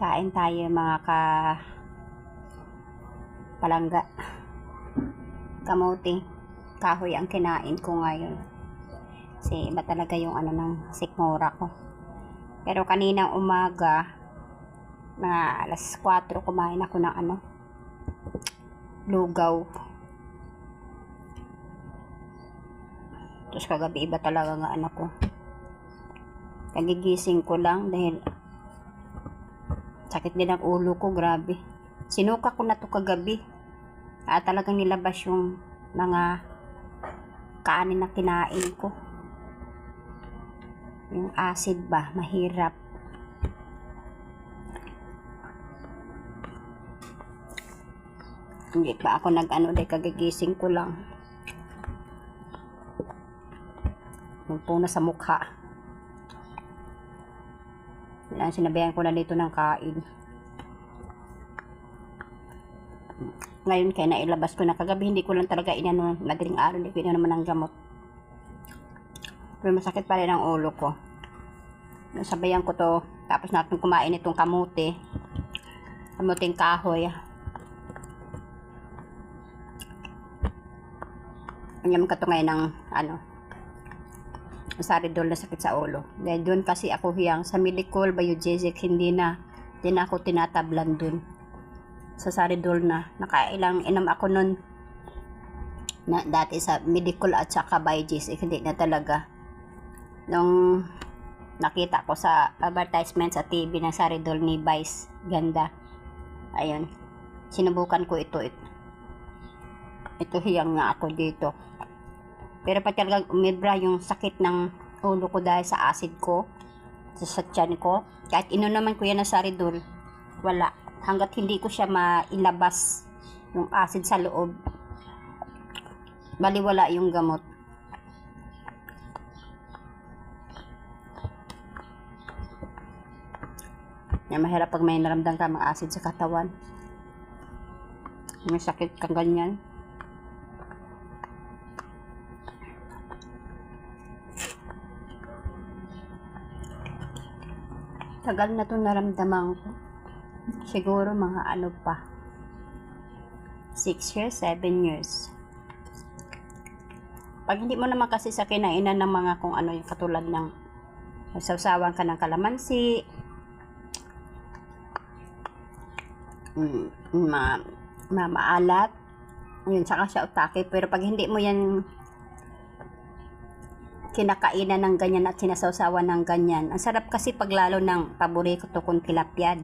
Kain tayo mga palangga. Kamuti, kahoy ang kinain ko ngayon. Kasi iba talaga yung ano ng sikmura ko. Pero kaninang umaga, na alas 4, kumain ako ng lugaw. Tapos kagabi iba talaga nga ko. Kagigising ko lang dahil sakit din ang ulo ko, grabe. Sinuka ko na to kagabi. Talagang nilabas yung mga kanin na kinain ko. Yung acid ba, mahirap. Hindi pa ako dahil kagigising ko lang. Nagpuna sa mukha. Sinabihan ko na dito ng kain. Ngayon kaya nailabas ko na. Kagabi hindi ko lang talaga inano. Madaling araw hindi ko inano naman ng gamot. Pero masakit pa rin ang ulo ko. Nasabayan ko to. Tapos natin kumain itong kamuti. Kamuting kahoy. Anyam ka to ngayon ng Saridol na sakit sa ulo. Dahil doon kasi ako hiyang sa medical biogesic, hindi na ako tinatablan doon. Sa Saridol na. Nakailang inom ako noon na dati sa medical at saka biogesic, hindi na talaga. Nung nakita ko sa advertisement sa TV ng Saridol ni Vice Ganda. Ayun. Sinubukan ko ito. Ito hiyang nga ako dito. Pero pati talagang umibra yung sakit ng ulo ko dahil sa acid ko, sa tiyan ko. Kahit naman ko yan na Saridol, wala. Hanggat hindi ko siya mailabas yung acid sa loob, baliwala yung gamot. Mahirap pag may naramdam ka mga acid sa katawan. May sakit kang ganyan. Tagal na itong naramdaman ko. Siguro mga pa. 6 years, 7 years. Pag hindi mo naman kasi sa kinainan ng mga kung yung katulad ng sausawan ka ng kalamansi, maalat, yun, saka siya utake. Pero pag hindi mo yan kinakainan ng ganyan at sinasawsawan ng ganyan. Ang sarap kasi pag lalo ng paborito kong tilapia.